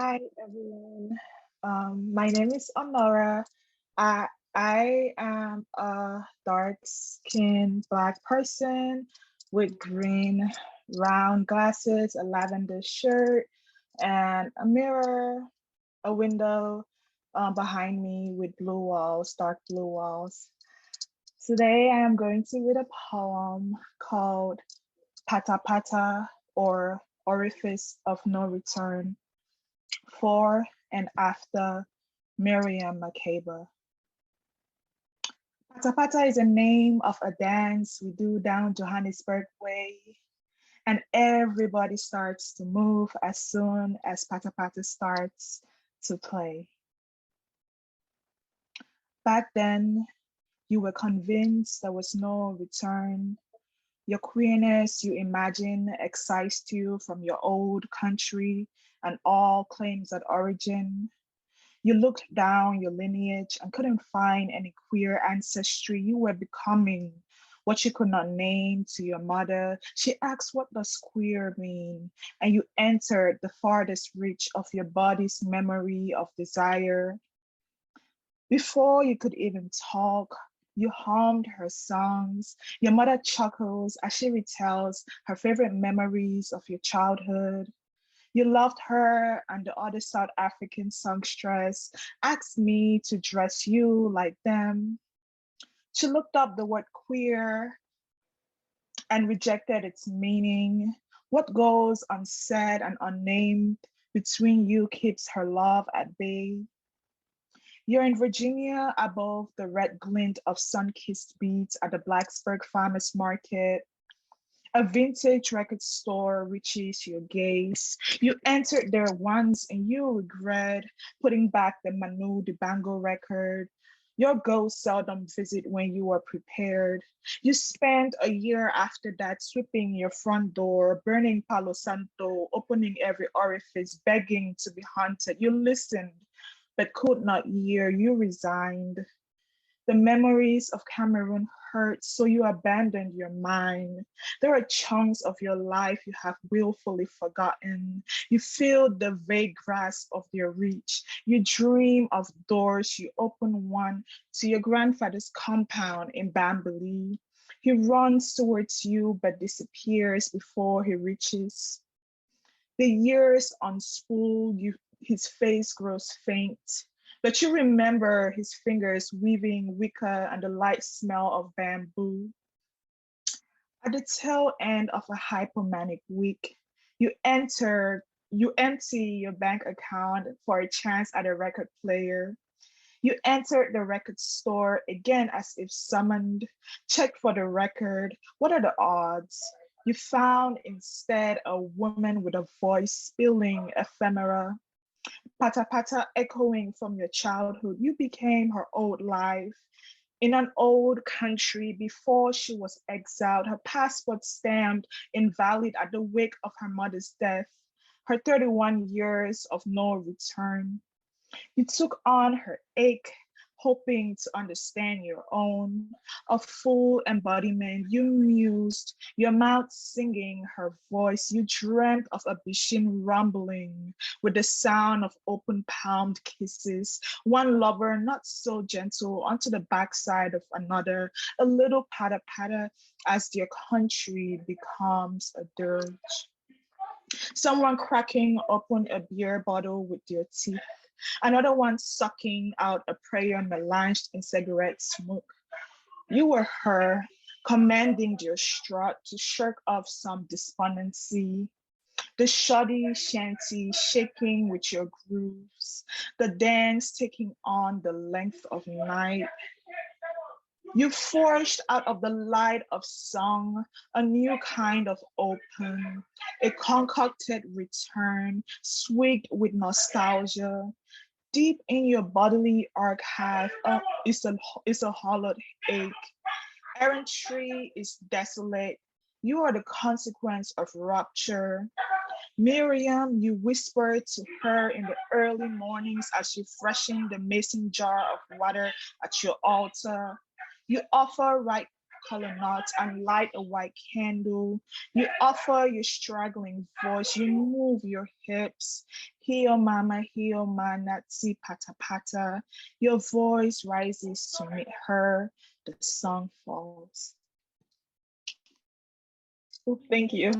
Hi everyone. My name is Honora. I I am a dark-skinned black person with green round glasses, a lavender shirt, and a mirror, a window behind me with blue walls, dark blue walls. Today I am going to read a poem called Pata Pata or Orifice of No Return for and after Miriam Makeba. Pata Pata is a name of a dance we do down Johannesburg way, and everybody starts to move as soon as Pata Pata starts to play. Back then, you were convinced there was no return. Your queerness, you imagine, excised you from your old country and all claims at origin. You looked down your lineage and couldn't find any queer ancestry. You were becoming what you could not name to your mother. She asked, "What does queer mean?" And you entered the farthest reach of your body's memory of desire. Before you could even talk, you hummed her songs. Your mother chuckles as she retells her favorite memories of your childhood. You loved her and the other South African songstress asked me to dress you like them. She looked up the word queer and rejected its meaning. What goes unsaid and unnamed between you keeps her love at bay. You're in Virginia above the red glint of sun-kissed beats at the Blacksburg Farmers Market. A vintage record store reaches your gaze. You entered there once and you regret putting back the Manu Dibango record. Your ghost seldom visit when you are prepared. You spent a year after that sweeping your front door, burning Palo Santo, opening every orifice, begging to be haunted. You listened, but could not hear. You resigned. The memories of Cameroon hurt, so you abandoned your mind. There are chunks of your life you have willfully forgotten. You feel the vague grasp of their reach. You dream of doors. You open one to your grandfather's compound in Bambali. He runs towards you but disappears before he reaches. The years unspool, his face grows faint. But you remember his fingers weaving wicker and the light smell of bamboo. At the tail end of a hypomanic week, you enter, you empty your bank account for a chance at a record player. You entered the record store again as if summoned, checked for the record. What are the odds? You found instead a woman with a voice spilling ephemera, pata pata echoing from your childhood. You became her old life. In an old country before she was exiled, her passport stamped invalid at the wake of her mother's death, her 31 years of no return. You took on her ache, hoping to understand your own, a full embodiment. You mused, your mouth singing her voice. You dreamt of a Bishin rumbling with the sound of open palmed kisses. One lover, not so gentle, onto the backside of another, a little patter patter as their country becomes a dirge. Someone cracking open a beer bottle with their teeth, another one sucking out a prayer melanged in cigarette smoke. You were her, commanding your strut to shirk off some despondency. The shoddy shanty shaking with your grooves, the dance taking on the length of night. You forged out of the light of song a new kind of open, a concocted return, swigged with nostalgia. Deep in your bodily archive is a hollowed ache. Errantry is desolate. You are the consequence of rupture. Miriam, you whispered to her in the early mornings as you freshened the mason jar of water at your altar. You offer right color knots and light a white candle. You offer your struggling voice. You move your hips. Hio mama, hio ma natsi pata pata. Your voice rises to meet her. The song falls. Oh, thank you.